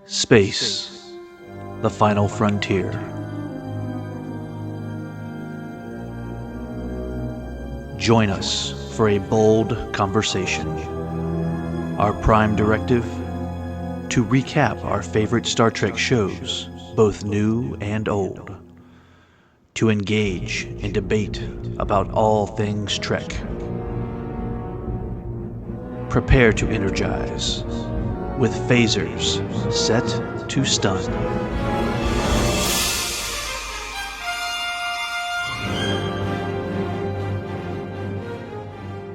Space, the final frontier. Join us for a bold conversation. Our prime directive? To recap our favorite Star Trek shows, both new and old. To engage in debate about all things Trek. Prepare to energize with phasers set to stun.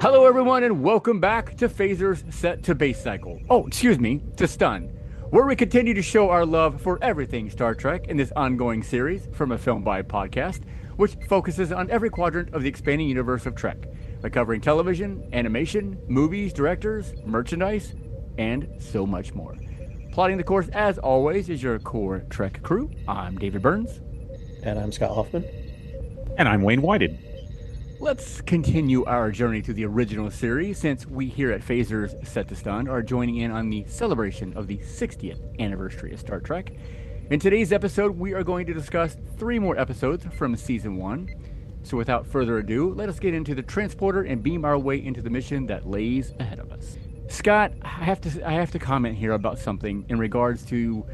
Hello everyone and welcome back to Phasers Set to Base Cycle. To Stun, where we continue to show our love for everything Star Trek in this ongoing series from a Film By podcast, which focuses on every quadrant of the expanding universe of Trek, by covering television, animation, movies, directors, merchandise, and so much more. Plotting the course, as always, is your core Trek crew. I'm David Burns. And I'm Scott Hoffman. And I'm Wayne Whited. Let's continue our journey through the original series, since we here at Phasers Set to Stun are joining in on the celebration of the 60th anniversary of Star Trek. In today's episode, we are going to discuss 3 more episodes from Season 1. So without further ado, let us get into the transporter and beam our way into the mission that lays ahead of us. Scott, I have to comment here about something in regards to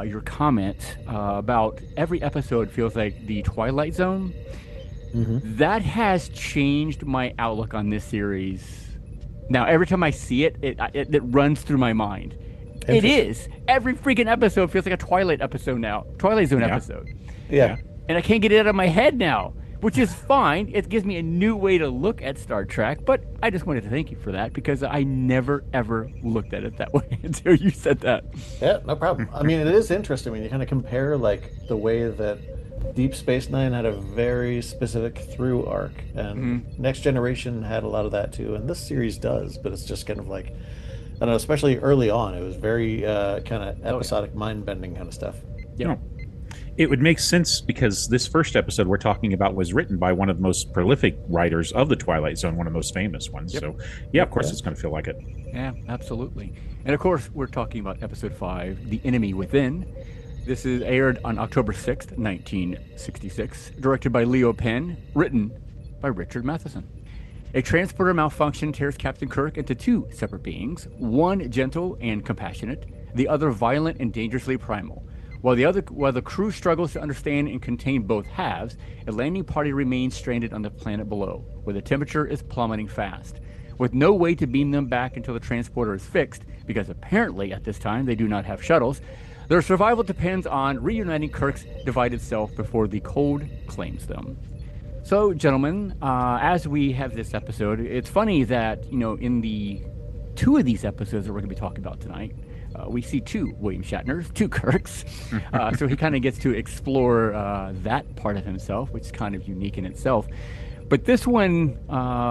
your comment about every episode feels like the Twilight Zone. Mm-hmm. That has changed my outlook on this series. Now, every time I see it, it runs through my mind. It is. Every freaking episode feels like a Twilight episode now. Twilight Zone episode. Yeah. And I can't get it out of my head now, which is fine. It gives me a new way to look at Star Trek, but I just wanted to thank you for that, because I never, ever looked at it that way until you said that. Yeah, no problem. I mean, it is interesting when you kind of compare, like, the way that Deep Space Nine had a very specific through arc, and Next Generation had a lot of that too, and this series does, but it's just kind of like, I don't know, especially early on, it was very kind of episodic, mind-bending kind of stuff. Yeah. It would make sense because this first episode we're talking about was written by one of the most prolific writers of the Twilight Zone, one of the most famous ones. Yep. So, yeah, of course it's going to feel like it. Yeah, absolutely. And of course, we're talking about Episode 5, The Enemy Within. This is aired on October 6th, 1966, directed by Leo Penn, written by Richard Matheson. A transporter malfunction tears Captain Kirk into 2 separate beings, one gentle and compassionate, the other violent and dangerously primal. While the crew struggles to understand and contain both halves, a landing party remains stranded on the planet below, where the temperature is plummeting fast. With no way to beam them back until the transporter is fixed, because apparently at this time they do not have shuttles, their survival depends on reuniting Kirk's divided self before the cold claims them. So, gentlemen, as we have this episode, it's funny that, in the 2 of these episodes that we're going to be talking about tonight, we see 2 William Shatners, 2 Kirks. So he kind of gets to explore that part of himself, which is kind of unique in itself. But this one,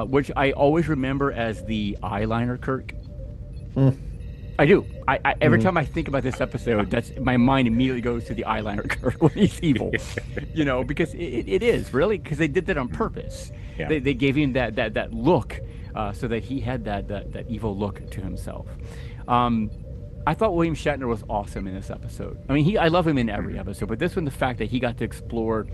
which I always remember as the eyeliner Kirk, I do. I every time I think about this episode, my mind immediately goes to the eyeliner Kirk when he's evil. Because it is, really, because they did that on purpose. Yeah. They gave him that look so that he had that evil look to himself. I thought William Shatner was awesome in this episode. I mean, I love him in every episode, but this one, the fact that he got to explore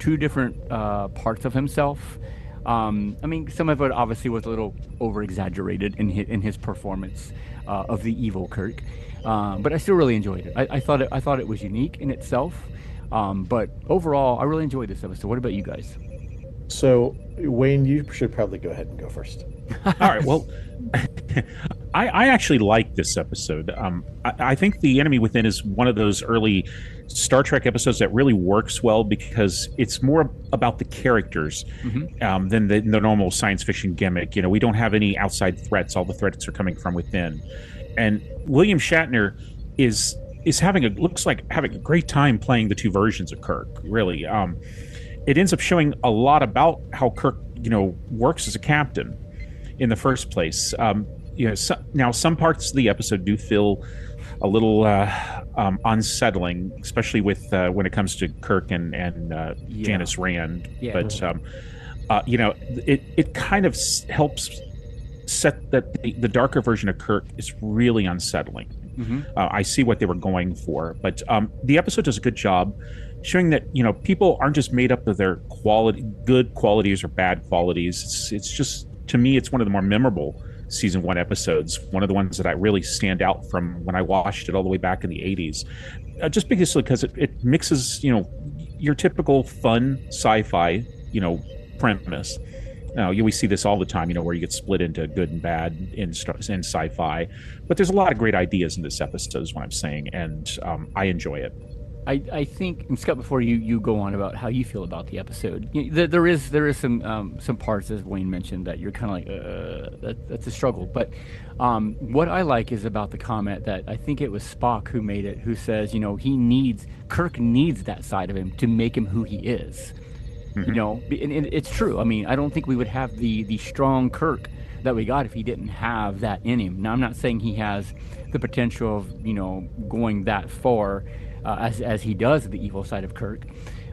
2 different parts of himself. I mean, some of it obviously was a little over-exaggerated in his performance of the evil Kirk, but I still really enjoyed it. I thought it was unique in itself, but overall, I really enjoyed this episode. What about you guys? So, Wayne, you should probably go ahead and go first. All right. Well, I actually like this episode. I think The Enemy Within is one of those early Star Trek episodes that really works well because it's more about the characters than the normal science fiction gimmick. We don't have any outside threats. All the threats are coming from within. And William Shatner is looks like having a great time playing the 2 versions of Kirk, really. It ends up showing a lot about how Kirk, works as a captain in the first place. Now some parts of the episode do feel a little unsettling, especially with when it comes to Kirk and Janice Rand. Yeah. But it kind of helps set that the darker version of Kirk is really unsettling. I see what they were going for, but the episode does a good job showing that people aren't just made up of their good qualities or bad qualities. It's just, to me, it's one of the more memorable season 1 episodes. One of the ones that I really stand out from when I watched it all the way back in the 80s, just because it mixes your typical fun sci-fi premise. We see this all the time, where you get split into good and bad in sci-fi. But there's a lot of great ideas in this episode, is what I'm saying, and I enjoy it. I think, and Scott, before you go on about how you feel about the episode, there is some parts, as Wayne mentioned, that you're kind of like, that's a struggle. But what I like is about the comment that I think it was Spock who made it, who says, Kirk needs that side of him to make him who he is. And it's true. I mean, I don't think we would have the strong Kirk that we got if he didn't have that in him. Now, I'm not saying he has the potential of going that far as he does the evil side of Kirk,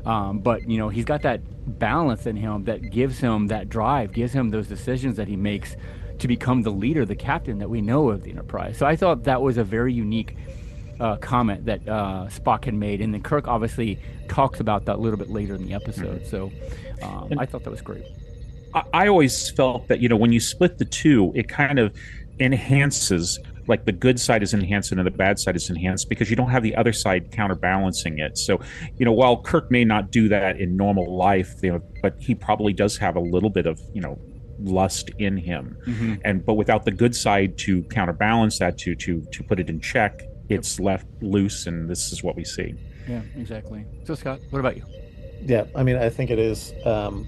but he's got that balance in him that gives him that drive, gives him those decisions that he makes to become the leader, the captain that we know of the Enterprise. So I thought that was a very unique comment that Spock had made, and then Kirk obviously talks about that a little bit later in the episode. So I thought that was great. I always felt that when you split the two, it kind of enhances, like the good side is enhanced and the bad side is enhanced, because you don't have the other side counterbalancing it. So while Kirk may not do that in normal life, but he probably does have a little bit of lust in him, but without the good side to counterbalance that, to put it in check, it's left loose, and this is what we see. Yeah, exactly. So Scott, what about you? Yeah, I mean, I think it is an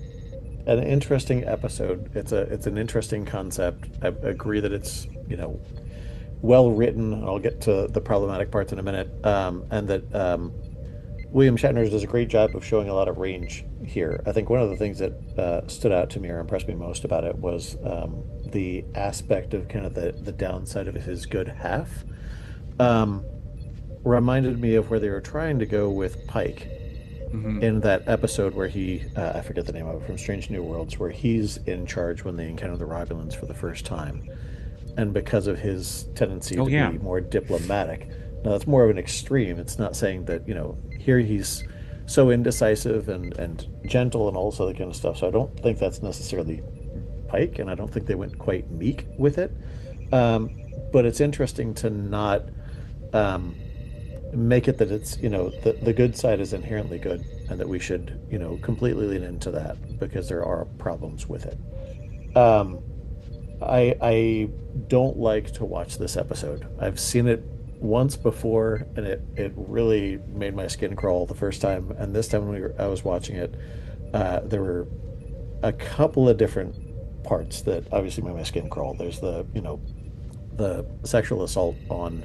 interesting episode. It's an interesting concept. I agree that it's well written. I'll get to the problematic parts in a minute, and that William Shatner does a great job of showing a lot of range here. I think one of the things that stood out to me or impressed me most about it was the aspect of kind of the downside of his good half. Reminded me of where they were trying to go with Pike in that episode where he, I forget the name of it, from Strange New Worlds, where he's in charge when they encounter the Romulans for the first time. And because of his tendency to be more diplomatic. Now, that's more of an extreme. It's not saying that, here he's so indecisive and gentle and all this other kind of stuff. So I don't think that's necessarily Pike, and I don't think they went quite meek with it. But it's interesting to not make it that it's the good side is inherently good, and that we should completely lean into that, because there are problems with it. I don't like to watch this episode. I've seen it once before, and it really made my skin crawl the first time, and this time when I was watching it, there were a couple of different parts that obviously made my skin crawl. There's the sexual assault on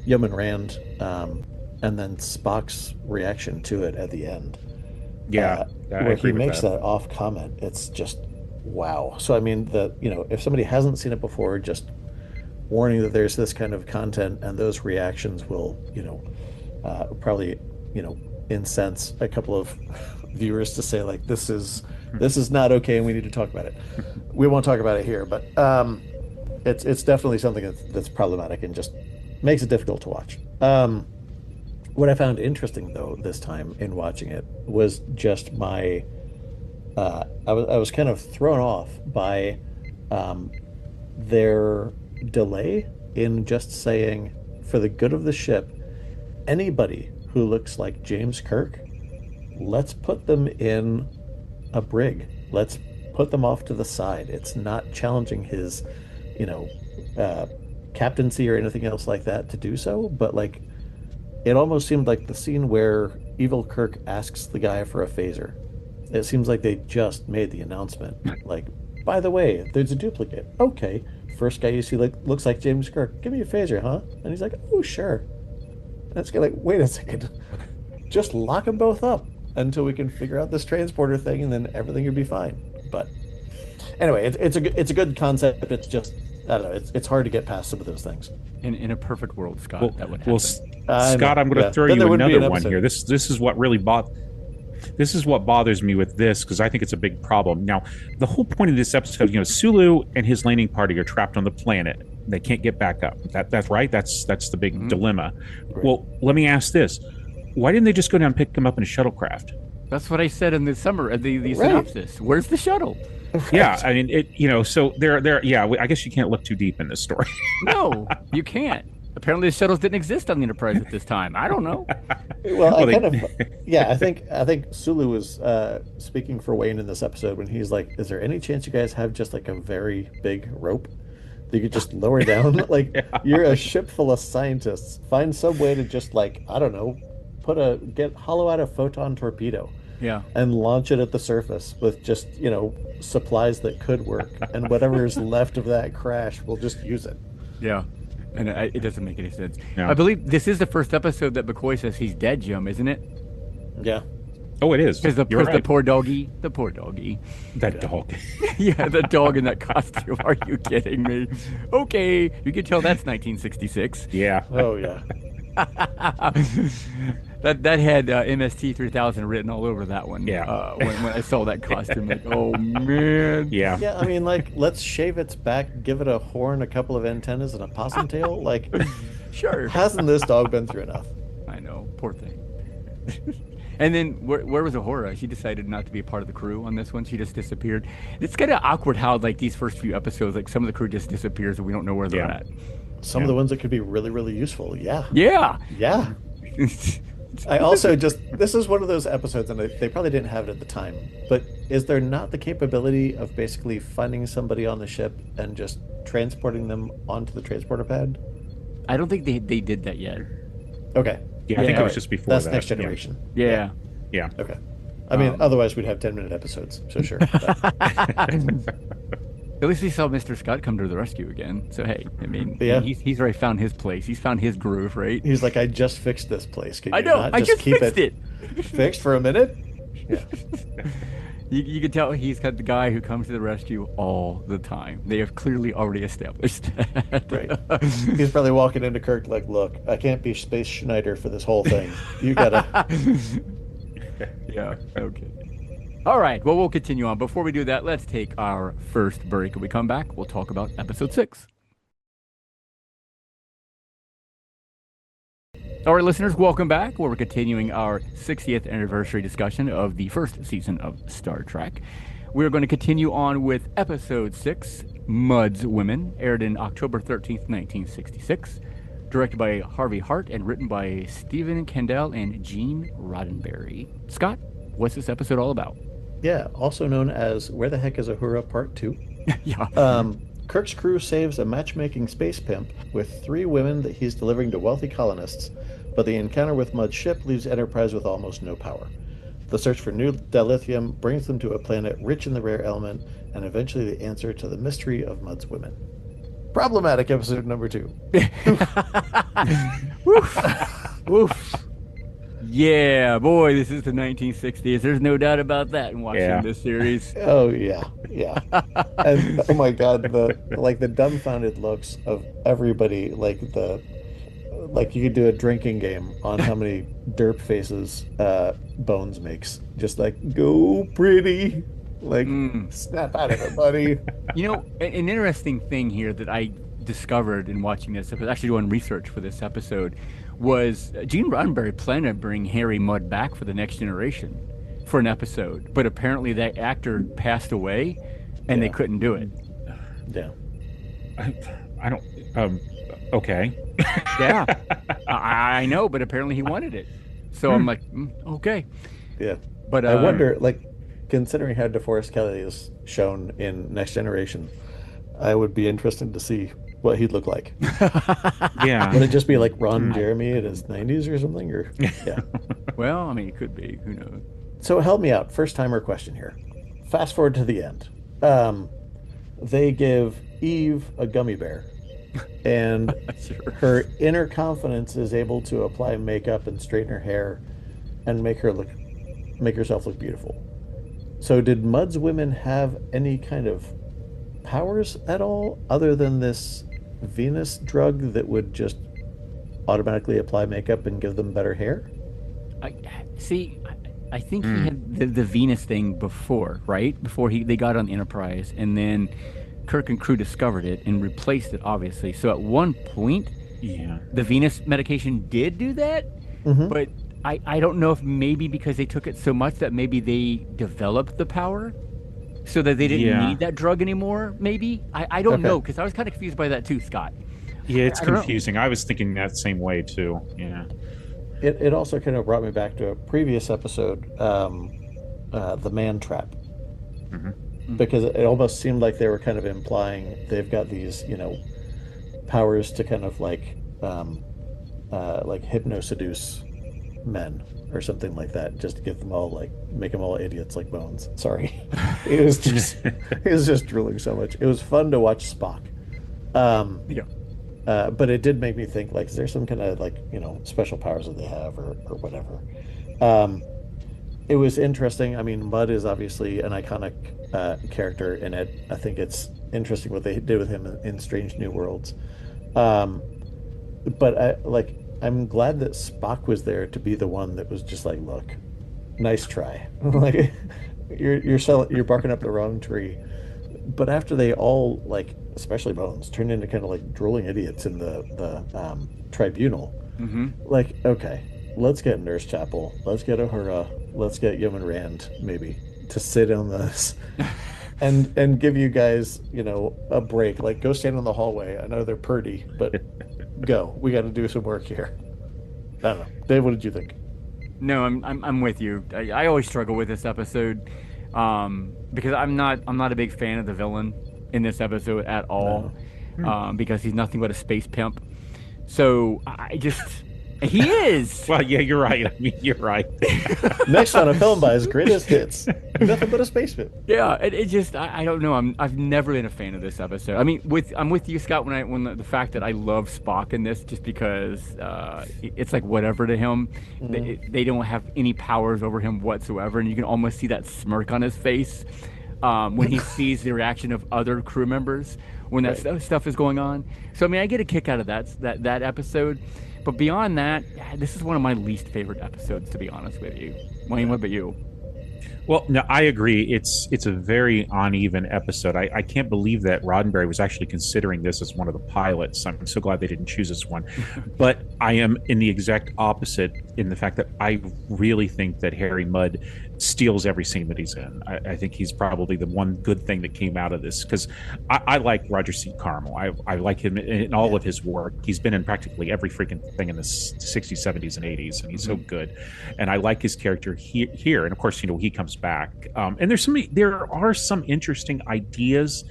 Yeoman Rand, and then Spock's reaction to it at the end. Where he makes that off comment. It's just wow. So I mean, if somebody hasn't seen it before, just warning that there's this kind of content, and those reactions will probably incense a couple of viewers to say, like, this is not okay and we need to talk about it. We won't talk about it here, but it's definitely something that's problematic and just makes it difficult to watch. What I found interesting, though, this time in watching it was just my I was kind of thrown off by their delay in just saying, for the good of the ship, anybody who looks like James Kirk, let's put them in a brig. Let's put them off to the side. It's not challenging his, captaincy or anything else like that to do so, but like, it almost seemed like the scene where evil Kirk asks the guy for a phaser. It seems like they just made the announcement, like, by the way, there's a duplicate. Okay, first guy you see looks like James Kirk. Give me a phaser, huh? And he's like, oh, sure. And it's like, wait a second. Just lock them both up until we can figure out this transporter thing, and then everything would be fine. But anyway, it's a good concept. It's just, I don't know. It's hard to get past some of those things. In a perfect world, Scott, that would happen. Scott, I'm going to throw you another one here. This is what really this is what bothers me with this, because I think it's a big problem. Now, the whole point of this episode, Sulu and his landing party are trapped on the planet. They can't get back up. That's right. That's the big dilemma. Right. Well, let me ask this: why didn't they just go down and pick him up in a shuttlecraft? That's what I said in the synopsis. Where's the shuttle? Right. Yeah, I mean, so there. Yeah, I guess you can't look too deep in this story. No, you can't. Apparently, the shuttles didn't exist on the Enterprise at this time. I don't know. Well, I think Sulu was speaking for Wayne in this episode when he's like, "Is there any chance you guys have just like a very big rope that you could just lower down? Like, you're a ship full of scientists. Find some way to just like, I don't know, hollow out a photon torpedo." Yeah. And launch it at the surface with just, supplies that could work. And whatever is left of that crash, we'll just use it. Yeah. And it doesn't make any sense. Yeah. I believe this is the first episode that McCoy says he's dead, Jim, isn't it? Yeah. Oh, it is. Because the poor doggy. That dog. Yeah, the dog in that costume. Are you kidding me? Okay. You can tell that's 1966. Yeah. Oh, yeah. That had MST 3000 written all over that one. Yeah. When I saw that costume, like, oh man. Yeah. Yeah, I mean, like, let's shave its back, give it a horn, a couple of antennas, and a possum tail. Like, Sure. hasn't this dog been through enough? I know, poor thing. And then where was Ahura? She decided not to be a part of the crew on this one. She just disappeared. It's kind of awkward how like these first few episodes, like some of the crew just disappears and we don't know where they're at. Some of the ones that could be really, really useful. Yeah. Yeah. Yeah. I also this is one of those episodes, and they probably didn't have it at the time, but is there not the capability of basically finding somebody on the ship and just transporting them onto the transporter pad? I don't think they did that yet. Okay. Yeah, I think it was just before That's that. Next Generation. Yeah. Yeah. Okay. I mean, otherwise we'd have 10-minute episodes, so sure. At least we saw Mr. Scott come to the rescue again. So hey, I mean, Yeah. he's already found his place. He's found his groove, right? He's like, I just fixed this place. Can you I know. not I just keep fixed it. fixed for a minute? Yeah. You can tell he's got the guy who comes to the rescue all the time. They have clearly already established that. Right. He's probably walking into Kirk like, look, I can't be Space Schneider for this whole thing. You gotta. Yeah. Okay. All right. Well, we'll continue on. Before we do that, let's take our first break. When we come back, we'll talk about episode 6. All right, listeners, welcome back. Where we're continuing our 60th anniversary discussion of the first season of Star Trek. We're going to continue on with episode 6, MUDD's Women, aired in October 13th, 1966, directed by Harvey Hart and written by Stephen Kandel and Gene Roddenberry. Scott, what's this episode all about? Yeah, also known as Where the Heck is Uhura Part 2. Yeah. Kirk's crew saves a matchmaking space pimp with 3 women that he's delivering to wealthy colonists, but the encounter with Mudd's ship leaves Enterprise with almost no power. The search for new dilithium brings them to a planet rich in the rare element, and eventually the answer to the mystery of Mudd's women. Problematic episode number 2. Woof. Woof. Yeah, boy, this is the 1960s. There's no doubt about that in watching this series. Oh yeah, yeah. And oh my god, the dumbfounded looks of everybody, like you could do a drinking game on how many derp faces Bones makes. Just like, go pretty. Like, snap out of it, buddy. You know, an interesting thing here that I discovered in watching this, I was actually doing research for this episode, was Gene Roddenberry planned to bring Harry Mudd back for the Next Generation for an episode, but apparently that actor passed away and they couldn't do it. Yeah. I don't. Okay. Yeah, I know, but apparently he wanted it. So I'm like, okay. Yeah. But I wonder, like, considering how DeForest Kelley is shown in Next Generation, I would be interested to see what he'd look like. Yeah. Would it just be like Ron Jeremy in his 90s or something? Or yeah. Well, I mean, it could be. Who knows? So help me out. First timer question here. Fast forward to the end. They give Eve a gummy bear, and Sure. her inner confidence is able to apply makeup and straighten her hair and make herself look beautiful. So did Mudd's women have any kind of powers at all other than this Venus drug that would just automatically apply makeup and give them better hair? I think he had the Venus thing before, right? Before they got on the Enterprise, and then Kirk and crew discovered it and replaced it, obviously. So at one point, Yeah. the Venus medication did do that, but I don't know if maybe because they took it so much that maybe they developed the power so that they didn't need that drug anymore, maybe? I don't know, because I was kind of confused by that too, Scott. Yeah, it's I don't know. confusing. I was thinking that same way too. Yeah. It also kind of brought me back to a previous episode, the man trap, because it almost seemed like they were kind of implying they've got these, powers to kind of like hypno-seduce men or something like that, just to get them all make them all idiots like Bones. Sorry, it was just drooling so much. It was fun to watch Spock. Yeah. But it did make me think, is there some kind of special powers that they have or whatever? It was interesting. I mean, Mudd is obviously an iconic character in it. I think it's interesting what they did with him in Strange New Worlds. But I'm glad that Spock was there to be the one that was just like, look, nice try. You're barking up the wrong tree. But after they all, especially Bones, turned into kind of drooling idiots in the tribunal, okay, let's get Nurse Chapel, let's get Uhura, let's get Yeoman Rand, maybe, to sit on this and give you guys, a break. Go stand in the hallway. I know they're pretty, but go. We got to do some work here. I don't know. Dave, what did you think? No, I'm with you. I always struggle with this episode. Because I'm not a big fan of the villain in this episode at all, because he's nothing but a space pimp. So he is. Well, yeah, you're right. I mean, you're right. Next on a film by his greatest hits, nothing but a space pimp. Yeah, I don't know. I've never been a fan of this episode. I mean, I'm with you, Scott, when the fact that I love Spock in this, just because it's like whatever to him. They don't have any powers over him whatsoever, and you can almost see that smirk on his face when he sees the reaction of other crew members when that stuff is going on. So I mean, I get a kick out of that episode. But beyond that, this is one of my least favorite episodes, to be honest with you. Wayne, what about you? Well, no, I agree. It's a very uneven episode. I can't believe that Roddenberry was actually considering this as one of the pilots. I'm so glad they didn't choose this one. But I am in the exact opposite in the fact that I really think that Harry Mudd steals every scene that he's in. I think he's probably the one good thing that came out of this, because I like Roger C. Carmel. I like him in all of his work. He's been in practically every freaking thing in the 60s, 70s, and 80s, and he's so good. And I like his character here. And of course, he comes back. And there are some interesting ideas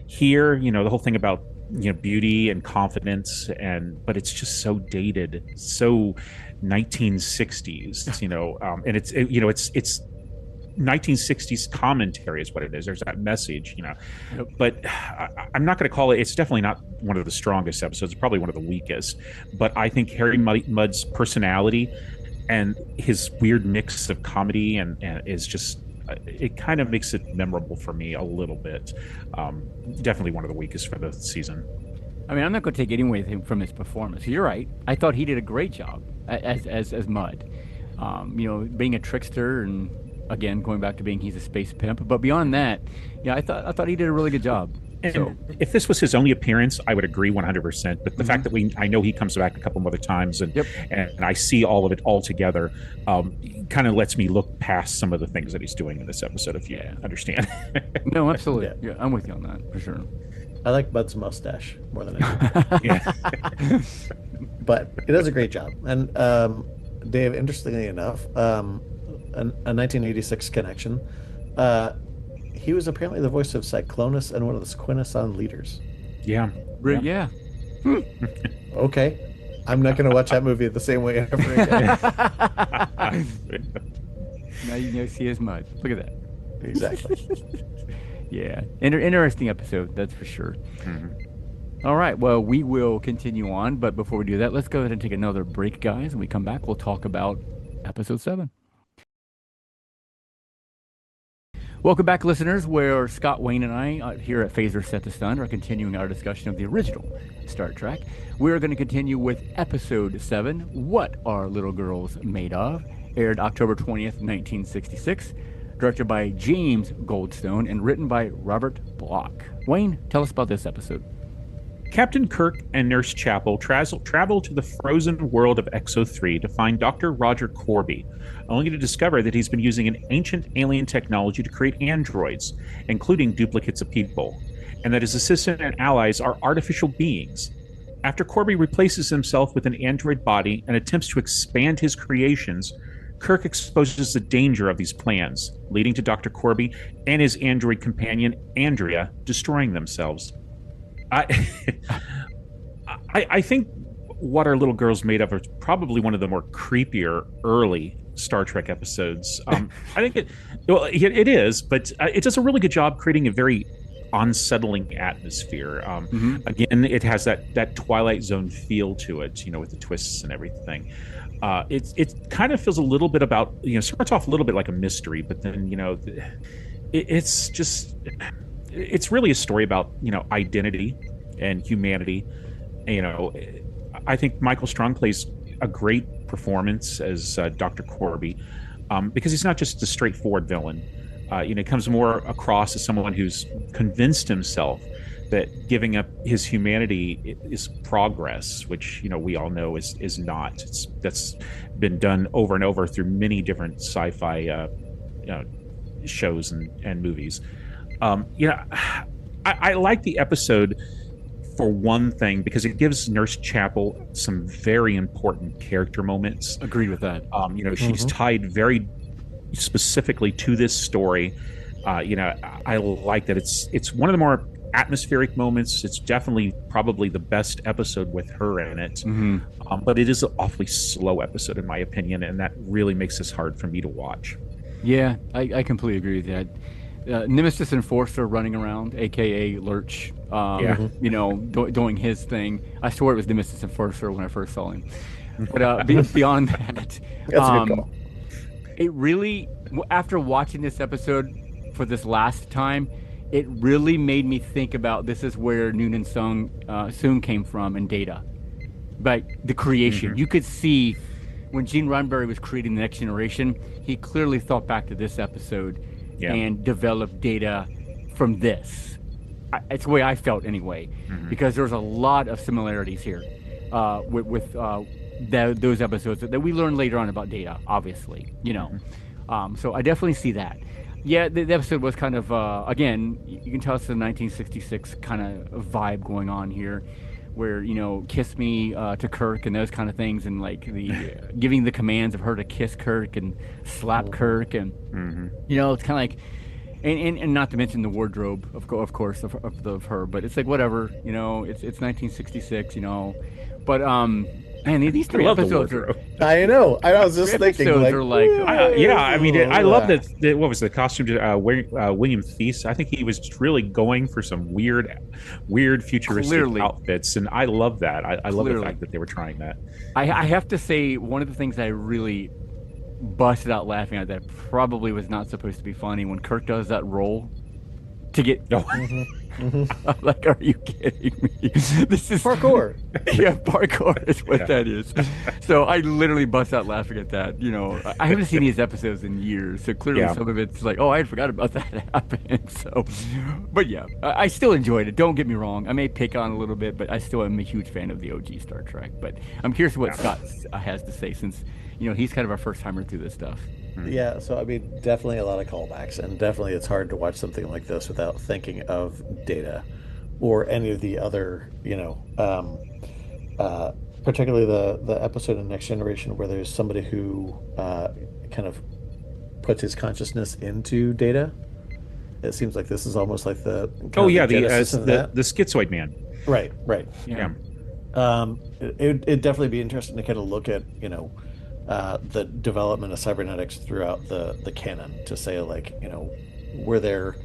here. The whole thing about beauty and confidence, but it's just so dated, so 1960s. And it's 1960s commentary is what it is. There's that message, but I'm not going to call it. It's definitely not one of the strongest episodes. It's probably one of the weakest. But I think Harry Mudd's personality and his weird mix of comedy and is just, it kind of makes it memorable for me a little bit. Definitely one of the weakest for the season. I mean, I'm not going to take anything from his performance. You're right. I thought he did a great job as Mudd. Being a trickster, and again going back to being he's a space pimp. But beyond that, I thought he did a really good job. And if this was his only appearance, I would agree 100%. But the fact that I know he comes back a couple of other times, and I see all of it all together, kind of lets me look past some of the things that he's doing in this episode, if you understand. No, absolutely. Yeah, I'm with you on that for sure. I like Bud's mustache more than anything. But he does a great job. And Dave, interestingly enough, a 1986 connection. He was apparently the voice of Cyclonus and one of the Squinason leaders. Yeah. Yeah. Okay. I'm not going to watch that movie the same way ever again. Now you see his Mudd. Look at that. Exactly. Yeah. Interesting episode, that's for sure. All right. Well, we will continue on. But before we do that, let's go ahead and take another break, guys. When we come back, we'll talk about episode 7. Welcome back, listeners, where Scott, Wayne, and I here at Phaser Set to Stun are continuing our discussion of the original Star Trek. We're going to continue with Episode 7, What Are Little Girls Made Of? aired October 20th, 1966, directed by James Goldstone and written by Robert Bloch. Wayne, tell us about this episode. Captain Kirk and Nurse Chapel travel to the frozen world of Exo-3 to find Dr. Roger Corby, only to discover that he's been using an ancient alien technology to create androids, including duplicates of people, and that his assistant and allies are artificial beings. After Corby replaces himself with an android body and attempts to expand his creations, Kirk exposes the danger of these plans, leading to Dr. Corby and his android companion, Andrea, destroying themselves. I think What Our Little Girls Made Of is probably one of the more creepier early Star Trek episodes. I think it is, but it does a really good job creating a very unsettling atmosphere. Again, it has that Twilight Zone feel to it, with the twists and everything. It kind of feels a little bit about, starts off a little bit like a mystery, but then, it's really a story about, identity and humanity. I think Michael Strong plays a great performance as Dr. Corby, because he's not just a straightforward villain. He comes more across as someone who's convinced himself that giving up his humanity is progress, which we all know is not. That's been done over and over through many different sci-fi shows and movies. I like the episode for one thing because it gives Nurse Chapel some very important character moments. Agreed with that. She's tied very specifically to this story. I like that it's one of the more atmospheric moments. It's definitely probably the best episode with her in it. But it is an awfully slow episode in my opinion, and that really makes this hard for me to watch. Yeah, I completely agree with that. Nemesis Enforcer running around, aka Lurch, doing his thing. I swore it was Nemesis Enforcer when I first saw him. But beyond that, That's a good call. It really, after watching this episode for this last time, it really made me think about this is where Noonan Soong came from in Data. But the creation, you could see when Gene Roddenberry was creating The Next Generation, he clearly thought back to this episode and developed Data from this. It's the way I felt anyway, because there's a lot of similarities here with those episodes that we learn later on about Data, obviously, so I definitely see that. Yeah, the episode was kind of, again, you can tell it's the 1966 kind of vibe going on here, where, kiss me to Kirk and those kind of things, and like the giving the commands of her to kiss Kirk and slap Kirk, and, it's kind of like, and not to mention the wardrobe, of course, of her, but it's like, whatever, it's 1966, but, man, these three episodes are... I know. I was just thinking, like... I love that. What was the costume? William Thies. I think he was really going for some weird futuristic outfits, and I love that. I love the fact that they were trying that. I have to say, one of the things I really busted out laughing at that probably was not supposed to be funny when Kirk does that roll to get... I'm like, are you kidding me? This is parkour. Yeah, parkour is what that is. So I literally bust out laughing at that. I haven't seen these episodes in years, so clearly some of it's like, oh, I had forgot about that happening. So, but yeah, I still enjoyed it. Don't get me wrong. I may pick on a little bit, but I still am a huge fan of the OG Star Trek. But I'm curious what Scott has to say, since he's kind of our first timer through this stuff. Yeah, so I mean, definitely a lot of callbacks, and definitely it's hard to watch something like this without thinking of Data or any of the other, particularly the episode in Next Generation where there's somebody who kind of puts his consciousness into Data. It seems like this is almost like the the schizoid man. Right. Yeah. It'd definitely be interesting to kind of look at, the development of cybernetics throughout the canon, to say, like, were there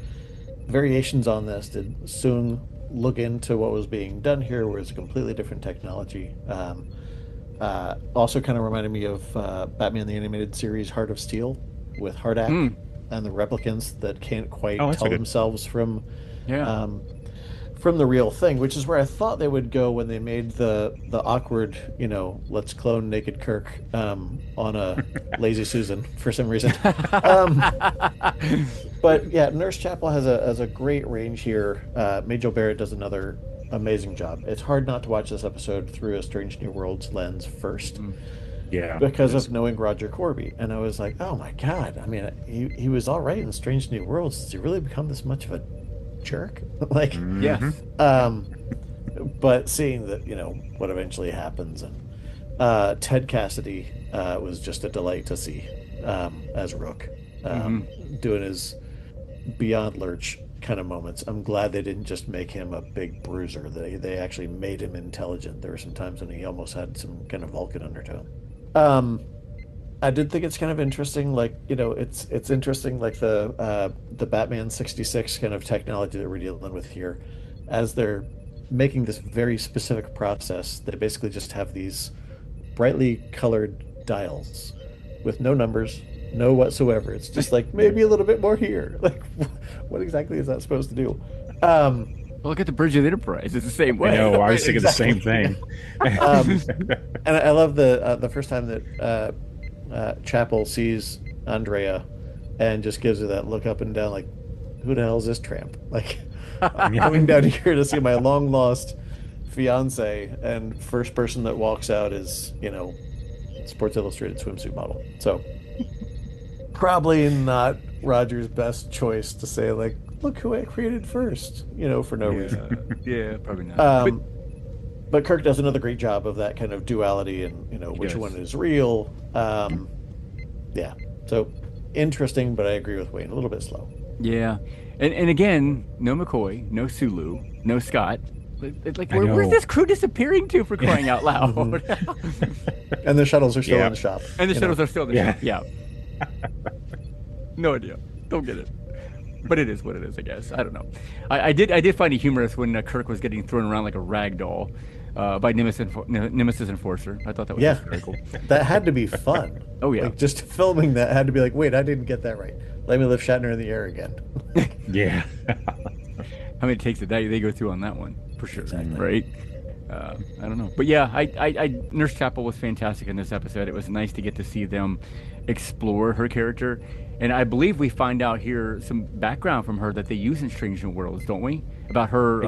variations on this? Did Soong look into what was being done here, where it's a completely different technology? Also kind of reminded me of Batman the Animated Series Heart of Steel with Hardak and the replicants that can't quite tell themselves from from the real thing, which is where I thought they would go when they made the awkward, let's clone naked Kirk on a Lazy Susan for some reason. But yeah, Nurse Chapel has a great range here. Majel Barrett does another amazing job. It's hard not to watch this episode through a Strange New Worlds lens first. Yeah, because of knowing Roger Corby. And I was like, oh my God. I mean, he was all right in Strange New Worlds. Has he really become this much of a jerk? Like, Yes. But seeing that, what eventually happens, and Ted Cassidy was just a delight to see as Rook, doing his Beyond Lurch kind of moments. I'm glad they didn't just make him a big bruiser. They actually made him intelligent. There were some times when he almost had some kind of Vulcan undertone. I did think it's kind of interesting, like, it's interesting, like the Batman 66 kind of technology that we're dealing with here. As they're making this very specific process, they basically just have these brightly colored dials with no numbers, no whatsoever. It's just like, maybe a little bit more here. Like, what exactly is that supposed to do? Well, look at the Bridge of the Enterprise. It's the same way. I know. I was thinking the same thing. And I love the first time that Chapel sees Andrea and just gives her that look up and down, like, who the hell is this tramp? Like, I'm coming down here to see my long lost fiance, and first person that walks out is, Sports Illustrated swimsuit model. So probably not Roger's best choice to say, like, look who I created first, for no reason. Yeah, probably not. But Kirk does another great job of that kind of duality and, which one is real. Yeah. So interesting, but I agree with Wayne, a little bit slow. Yeah. And again, no McCoy, no Sulu, no Scott. Like, where's this crew disappearing to, for crying out loud? And the shuttles are still in the shop. And the shuttles are still in the shop. Yeah. No idea. Don't get it. But it is what it is, I guess. I don't know. I did find it humorous when Kirk was getting thrown around like a rag doll by Nemesis Enforcer. I thought that was very cool. That had to be fun. Oh, yeah. Like, just filming that had to be like, wait, I didn't get that right. Let me lift Shatner in the air again. Yeah. How many takes did they go through on that one? For sure. Exactly. Right? I don't know. But yeah, I Nurse Chapel was fantastic in this episode. It was nice to get to see them explore her character. And I believe we find out here some background from her that they use in Strange New Worlds, don't we? About her,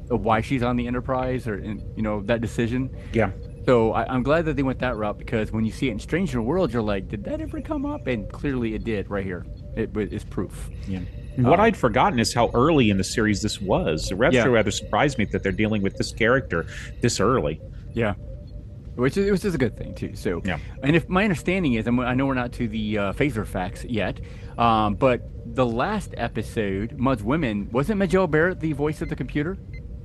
why she's on the Enterprise, or that decision. Yeah. So I'm glad that they went that route, because when you see it in Strange New Worlds, you're like, did that ever come up? And clearly it did right here. It is proof. Yeah. What I'd forgotten is how early in the series this was. It rather surprised me that they're dealing with this character this early. Yeah. Which is a good thing too. So, yeah. And if my understanding is, I know we're not to the phaser facts yet, but the last episode, Mudd's Women, wasn't Majel Barrett the voice of the computer?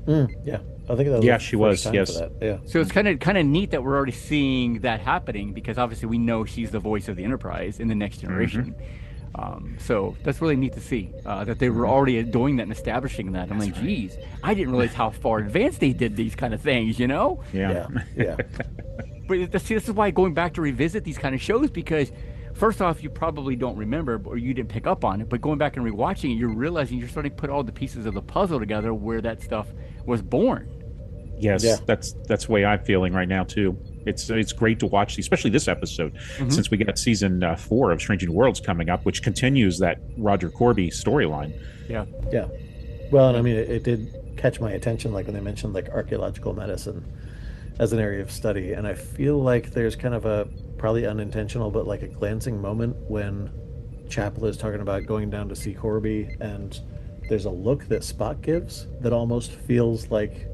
Yeah, I think that was she was. Yes. Yeah. So it's kind of neat that we're already seeing that happening, because obviously we know she's the voice of the Enterprise in the Next Generation. So that's really neat to see that they were already doing that and establishing that. I'm like, geez, I didn't realize how far advanced they did these kind of things, Yeah. But see, this is why going back to revisit these kind of shows, because first off, you probably don't remember, or you didn't pick up on it, but going back and rewatching it, you're realizing you're starting to put all the pieces of the puzzle together where that stuff was born. Yes, that's the way I'm feeling right now too. It's great to watch, especially this episode, since we got season 4 of Strange New Worlds coming up, which continues that Roger Corby storyline. Yeah. Well, and I mean, it did catch my attention, like when they mentioned like archaeological medicine as an area of study, and I feel like there's kind of a probably unintentional, but like a glancing moment when Chapel is talking about going down to see Corby, and there's a look that Spock gives that almost feels like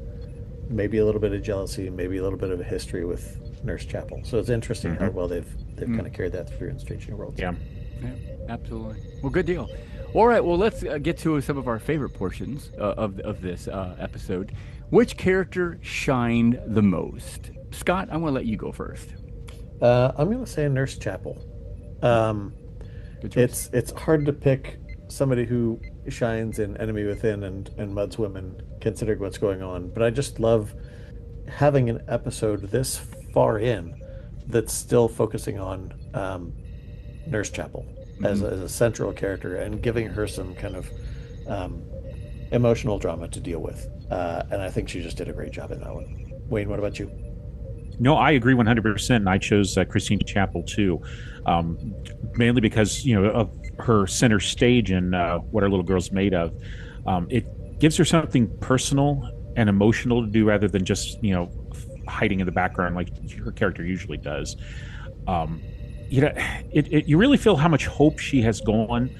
maybe a little bit of jealousy, maybe a little bit of a history with Nurse Chapel. So it's interesting how well they've kind of carried that through in Strange New Worlds. Yeah, absolutely. Well, good deal. All right, well, let's get to some of our favorite portions of this episode. Which character shined the most? Scott, I'm going to let you go first. I'm going to say Nurse Chapel. Good choice. It's hard to pick somebody who shines in Enemy Within and Mudd's Women, considering what's going on. But I just love having an episode this far in that's still focusing on Nurse Chapel as a central character and giving her some kind of emotional drama to deal with. And I think she just did a great job in that one. Wayne, what about you? No, I agree 100%. And I chose Christine Chapel too, mainly because of her center stage and what our little girl's made of. It gives her something personal and emotional to do rather than just hiding in the background like her character usually does. You really feel how much hope she has gone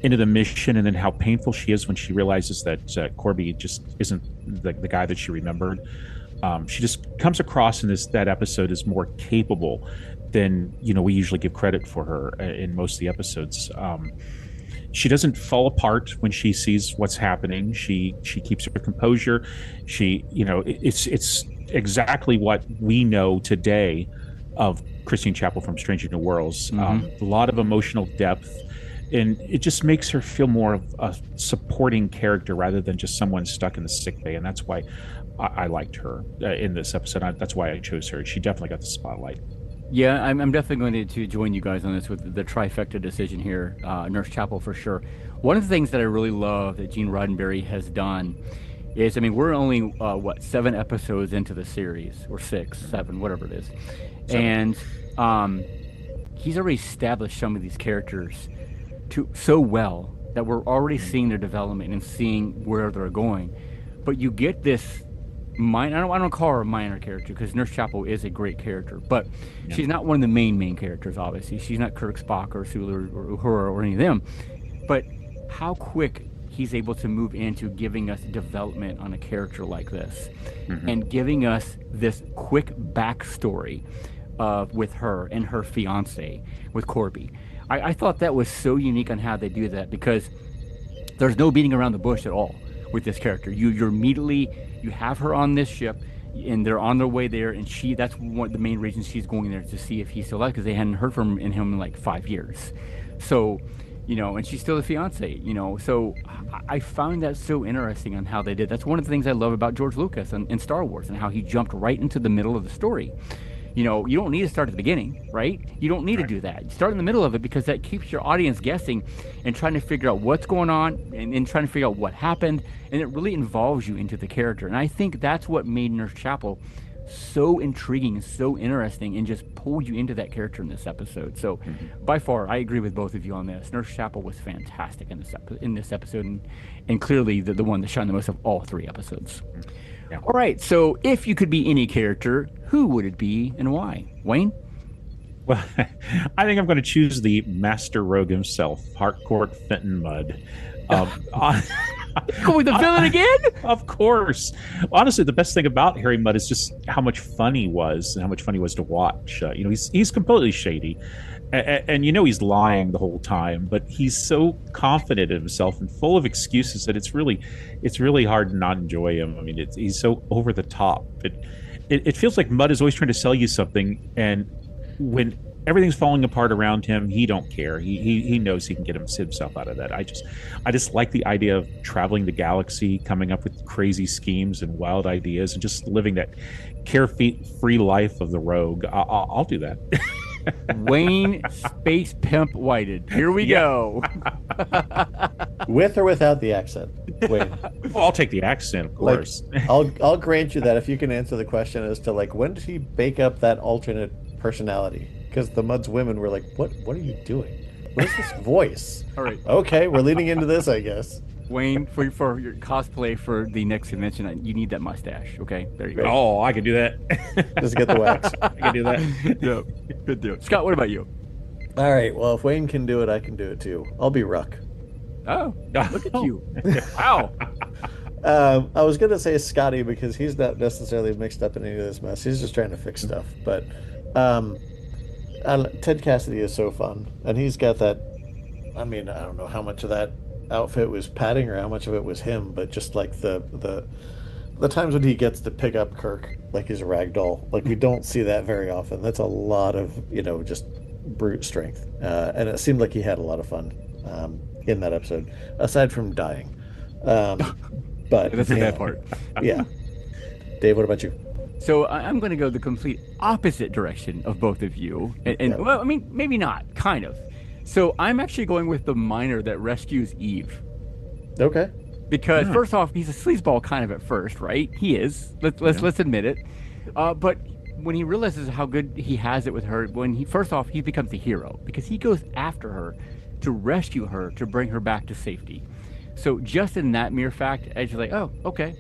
into the mission, and then how painful she is when she realizes that Corby just isn't the guy that she remembered. She just comes across in that episode as more capable than we usually give credit for her in most of the episodes. She doesn't fall apart when she sees what's happening. She keeps her composure. It's exactly what we know today of Christine Chapel from Stranger New Worlds. A lot of emotional depth, and it just makes her feel more of a supporting character rather than just someone stuck in the sick bay. And that's why I liked her in this episode. That's why I chose her. She definitely got the spotlight. Yeah, I'm definitely going to join you guys on this with the trifecta decision here. Nurse Chapel for sure. One of the things that I really love that Gene Roddenberry has done is, we're only 7 episodes into the series, or 6, 7, whatever it is, 7. And he's already established some of these characters so well that we're already seeing their development and seeing where they're going. But you get this. I don't call her a minor character because Nurse Chapel is a great character, but she's not one of the main characters. Obviously, she's not Kirk, Spock, or Sulu, or Uhura, or any of them. But how quick he's able to move into giving us development on a character like this, and giving us this quick backstory with her and her fiance, with Corby. I thought that was so unique on how they do that, because there's no beating around the bush at all with this character. You're immediately. You have her on this ship, and they're on their way there, and that's one of the main reasons she's going there, to see if he's still alive, because they hadn't heard from him in like 5 years. So, and she's still the fiance, So I found that so interesting on how they did. That's one of the things I love about George Lucas and Star Wars, and how he jumped right into the middle of the story. You don't need to start at the beginning, right? You don't need to do that. You start in the middle of it, because that keeps your audience guessing and trying to figure out what's going on, and trying to figure out what happened. And it really involves you into the character. And I think that's what made Nurse Chapel so intriguing and so interesting, and just pulled you into that character in this episode. So by far, I agree with both of you on this. Nurse Chapel was fantastic in this episode, and clearly the one that shined the most of all 3 episodes. Yeah. All right, so if you could be any character, who would it be and why? Wayne? Well, I think I'm going to choose the Master Rogue himself, Harcourt Fenton Mudd. Go with the villain again? Of course. Honestly, the best thing about Harry Mudd is just how much fun he was, and how much fun he was to watch. He's completely shady, and he's lying the whole time, but he's so confident in himself and full of excuses that it's really hard to not enjoy him. He's so over the top. It feels like Mudd is always trying to sell you something, and when everything's falling apart around him, he don't care. He knows he can get himself out of that. I just like the idea of traveling the galaxy, coming up with crazy schemes and wild ideas, and just living that carefree life of the rogue. I'll do that. Wayne Space Pimp Whited. Here we go. With or without the accent, Wayne? Well, I'll take the accent, of course. I'll grant you that if you can answer the question as to when did he bake up that alternate personality? Because the Mudd's women were like, what are you doing? What is this voice? All right. Okay, we're leading into this, I guess. Wayne, for your cosplay for the next convention, you need that mustache. Okay, there you go. Oh, I can do that. Just get the wax. I can do that. Yeah, good deal. Scott, what about you? All right. Well, if Wayne can do it, I can do it too. I'll be Ruck. Oh, look at you! Wow. I was gonna say Scotty, because he's not necessarily mixed up in any of this mess. He's just trying to fix stuff. But Ted Cassidy is so fun, and he's got that. I don't know how much of that outfit was padding or how much of it was him, but just like the times when he gets to pick up Kirk like he's a rag doll, like we don't see that very often. That's a lot of just brute strength, and it seemed like he had a lot of fun in that episode, aside from dying. But that's the bad part. Yeah. Dave, what about you? So I'm going to go the complete opposite direction of both of you, and well, maybe not, kind of. So I'm actually going with the miner that rescues Eve. Okay. because first off, he's a sleazeball kind of at first, right? He is. Let's admit it. But when he realizes how good he has it with her, he becomes the hero because he goes after her to rescue her, to bring her back to safety. So just in that mere fact, I was like, oh, okay,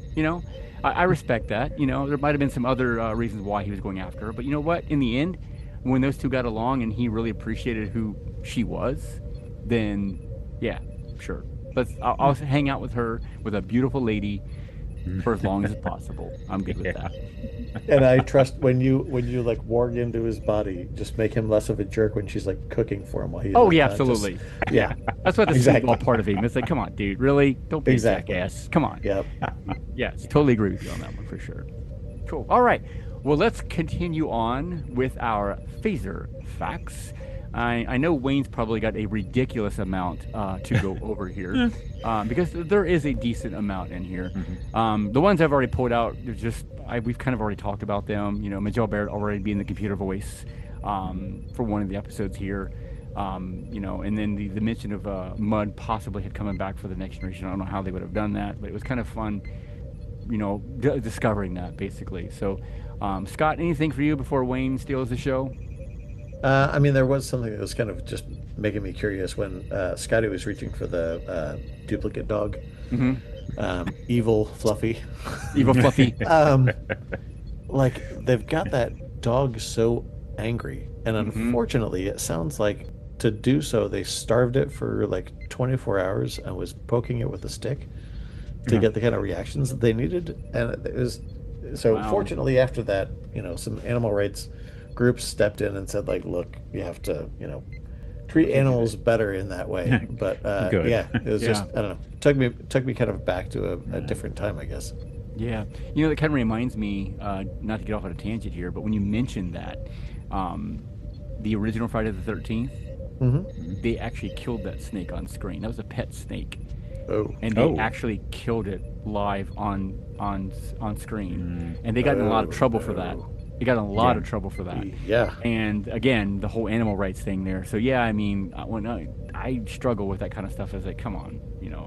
I respect that. There might have been some other reasons why he was going after her, but you know what? In the end, when those two got along and he really appreciated who she was, then yeah, sure. I'll hang out with her, with a beautiful lady, for as long as possible. I'm good with that. And I trust when you like warg into his body, just make him less of a jerk when she's like cooking for him while he's. Oh yeah, absolutely. Yeah, that's what the sleazeball part of him. It's like, come on, dude, really? Don't be a jackass. Come on. Yep. Yes, totally agree with you on that one for sure. Cool. All right. Well, let's continue on with our phaser facts. I know Wayne's probably got a ridiculous amount to go over here because there is a decent amount in here. The ones I've already pulled out, we've kind of already talked about them. Majel Barrett already being the computer voice for one of the episodes here. And then the mention of MUDD possibly had coming back for the Next Generation. I don't know how they would have done that, but it was kind of fun, discovering that basically. So, Scott, anything for you before Wayne steals the show? There was something that was kind of just making me curious when Scotty was reaching for the duplicate dog. Evil Fluffy. Evil Fluffy. Like, they've got that dog so angry. And unfortunately, it sounds like to do so, they starved it for like 24 hours and was poking it with a stick to get the kind of reactions that they needed. And it was... So fortunately, after that, some animal rights groups stepped in and said, like, look, you have to, treat animals better in that way. But it was just, I don't know, took me kind of back to a different time, I guess. Yeah, it kind of reminds me, not to get off on a tangent here, but when you mentioned that, the original Friday the 13th, they actually killed that snake on screen. That was a pet snake. Oh. And they actually killed it live on screen, and they got in a lot of trouble for that. They got in a lot of trouble for that. Yeah. And again, the whole animal rights thing there. So yeah, when I struggle with that kind of stuff. I was like, come on,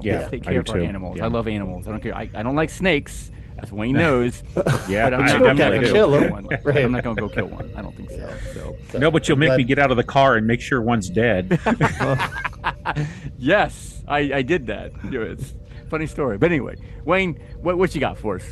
let's take care of our animals. Yeah. I love animals. I don't care. I don't like snakes, as Wayne knows. But I'm not going to kill one. Right. I'm not going to go kill one. I don't think so. No, but you'll make me get out of the car and make sure one's dead. Yes, I did that. It's a funny story. But anyway, Wayne, what you got for us?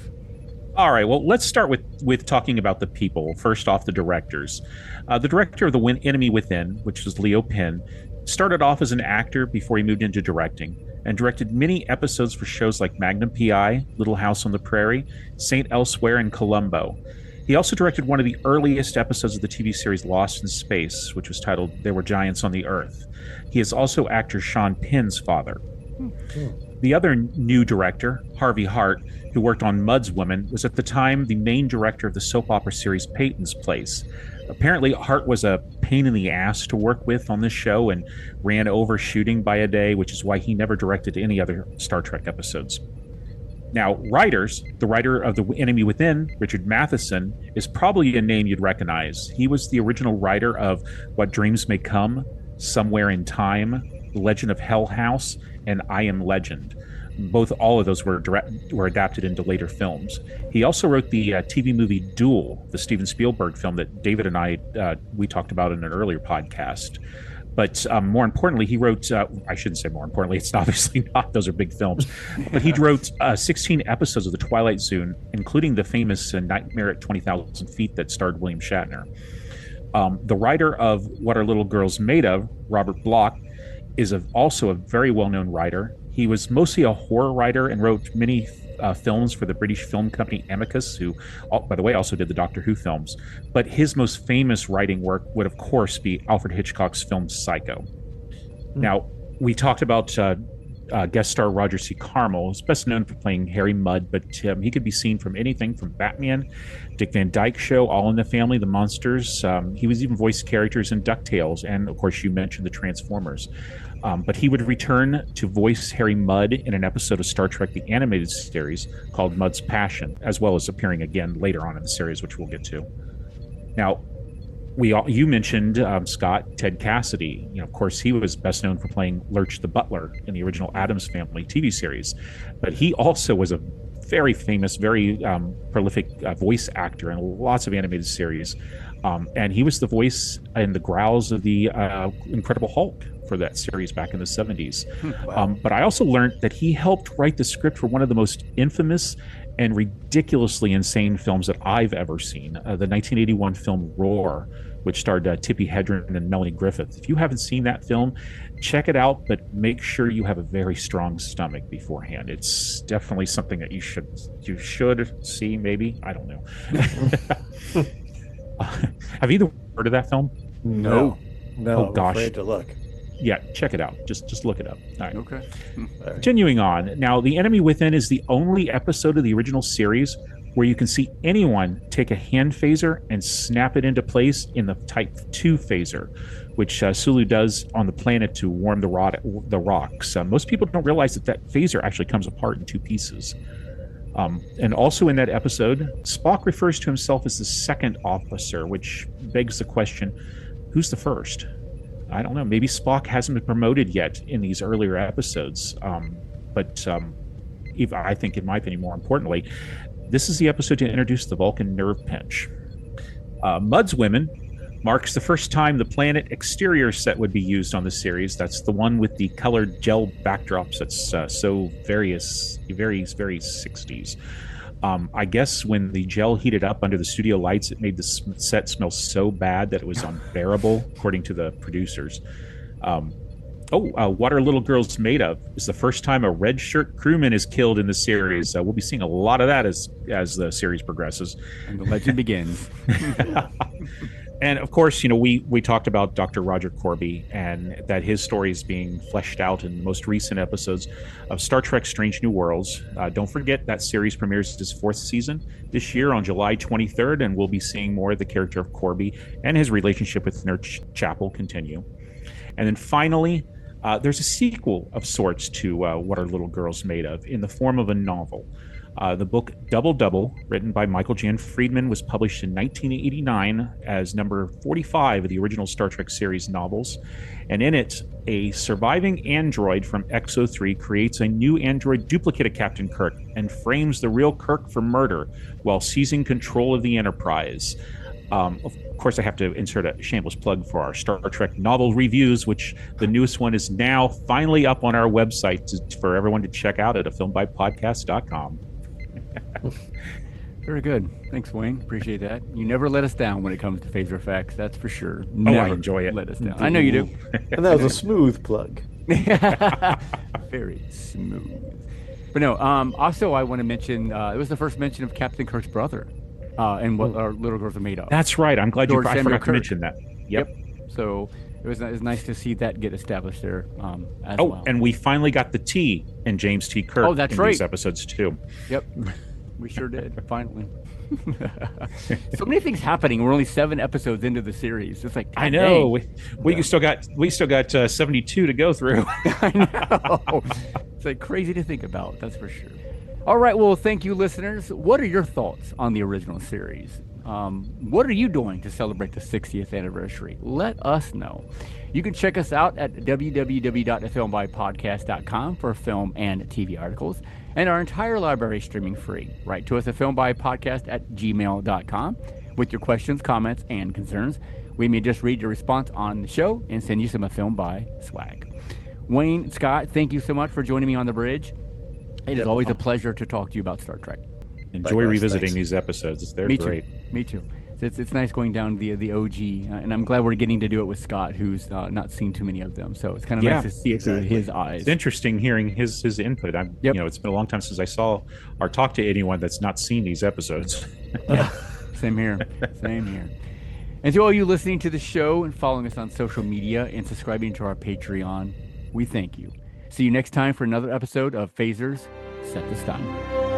All right, well, let's start with talking about the people. First off, the directors. The director of The Enemy Within, which was Leo Penn, started off as an actor before he moved into directing and directed many episodes for shows like Magnum P.I., Little House on the Prairie, Saint Elsewhere, and Columbo. He also directed one of the earliest episodes of the TV series Lost in Space, which was titled There Were Giants on the Earth. He is also actor Sean Penn's father. The other new director, Harvey Hart, who worked on MUDD's Women, was at the time the main director of the soap opera series Peyton's Place. Apparently, Hart was a pain in the ass to work with on this show and ran over shooting by a day, which is why he never directed any other Star Trek episodes. Now, writers, the writer of The Enemy Within, Richard Matheson, is probably a name you'd recognize. He was the original writer of What Dreams May Come, Somewhere in Time, The Legend of Hell House, and I Am Legend. All of those were adapted into later films. He also wrote the TV movie Duel, the Steven Spielberg film that David and I we talked about in an earlier podcast. But more importantly, he wrote, I shouldn't say more importantly, it's obviously not, those are big films, but he wrote 16 episodes of The Twilight Zone, including the famous Nightmare at 20,000 Feet that starred William Shatner. The writer of What Are Little Girls Made Of, Robert Bloch, is also a very well-known writer. He was mostly a horror writer and wrote many films for the British film company Amicus, who, by the way, also did the Doctor Who films. But his most famous writing work would, of course, be Alfred Hitchcock's film Psycho. Now, we talked about guest star Roger C. Carmel. He's best known for playing Harry Mudd, but he could be seen from anything from Batman, Dick Van Dyke Show, All in the Family, The Monsters. He was even voiced characters in DuckTales, and of course you mentioned the Transformers. But he would return to voice Harry Mudd in an episode of Star Trek the Animated Series called Mudd's Passion, as well as appearing again later on in the series, which we'll get to. Now, You mentioned Scott Ted Cassidy. Of course, he was best known for playing Lurch the Butler in the original Addams Family TV series, but he also was a very famous, very prolific voice actor in lots of animated series, and he was the voice in the growls of the Incredible Hulk for that series back in the 70s. Wow. But I also learned that he helped write the script for one of the most infamous and ridiculously insane films that I've ever seen, the 1981 film Roar, which starred Tippi Hedren and Melanie Griffith. If you haven't seen that film, check it out, but make sure you have a very strong stomach beforehand. It's definitely something that you should see, maybe. I don't know. Have either heard of that film? No. Oh, I'm gosh. afraid to look. Yeah, check it out. Just look it up. All right. Okay. Continuing on. Now, The Enemy Within is the only episode of the original series where you can see anyone take a hand phaser and snap it into place in the Type 2 phaser, which Sulu does on the planet to warm the rocks. Most people don't realize that phaser actually comes apart in two pieces. And also in that episode, Spock refers to himself as the second officer, which begs the question, who's the first? I don't know. Maybe Spock hasn't been promoted yet in these earlier episodes. But I think, in my opinion, more importantly, this is the episode to introduce the Vulcan nerve pinch. MUDD's Women marks the first time the planet exterior set would be used on the series. That's the one with the colored gel backdrops that's so very 60s. I guess when the gel heated up under the studio lights, it made the set smell so bad that it was unbearable, according to the producers. What Are Little Girls Made Of is the first time a red shirt crewman is killed in the series. We'll be seeing a lot of that as the series progresses. And the legend begins. And of course, we talked about Dr. Roger Corby and that his story is being fleshed out in the most recent episodes of Star Trek Strange New Worlds. Don't forget that series premieres its 4th season this year on July 23rd, and we'll be seeing more of the character of Corby and his relationship with Nurse Chapel continue. And then finally, there's a sequel of sorts to What Are Little Girls Made Of in the form of a novel. The book Double Double, written by Michael Jan Friedman, was published in 1989 as number 45 of the original Star Trek series novels. And in it, a surviving android from XO3 creates a new android duplicate of Captain Kirk and frames the real Kirk for murder while seizing control of the Enterprise. Of course, I have to insert a shameless plug for our Star Trek novel reviews, which the newest one is now finally up on our website for everyone to check out at afilmbypodcast.com. Very good. Thanks, Wayne. Appreciate that. You never let us down when it comes to phaser effects. That's for sure. Never I enjoy it. Let us down. I know you do. And that was a smooth plug. Very smooth. But no. Also, I want to mention it was the first mention of Captain Kirk's brother, and What Our Little Girls Are Made Of. That's right. I'm glad George I Samuel forgot to Kirk. mention that. Yep. So it was nice to see that get established there as well. And we finally got the T in James T. Kirk that's in right. these episodes too. Yep. We sure did, finally. So many things happening. We're only 7 episodes into the series. It's like, I know. dang. We still got 72 to go through. I know. It's like crazy to think about, that's for sure. All right, well, thank you, listeners. What are your thoughts on the original series? What are you doing to celebrate the 60th anniversary? Let us know. You can check us out at www.afilmbypodcast.com for film and TV articles, and our entire library is streaming free. Write to us at filmbypodcast@gmail.com with your questions, comments, and concerns. We may just read your response on the show and send you some of Film By swag. Wayne, Scott, thank you so much for joining me on the bridge. It is always a pleasure to talk to you about Star Trek. Enjoy revisiting these episodes. They're great. Me too. It's nice going down the OG, and I'm glad we're getting to do it with Scott, who's not seen too many of them. So it's kind of nice to see it through his eyes. It's interesting hearing his input. It's been a long time since I saw or talked to anyone that's not seen these episodes. Same here. And to all you listening to the show and following us on social media and subscribing to our Patreon, we thank you. See you next time for another episode of Phasers Set the Stun.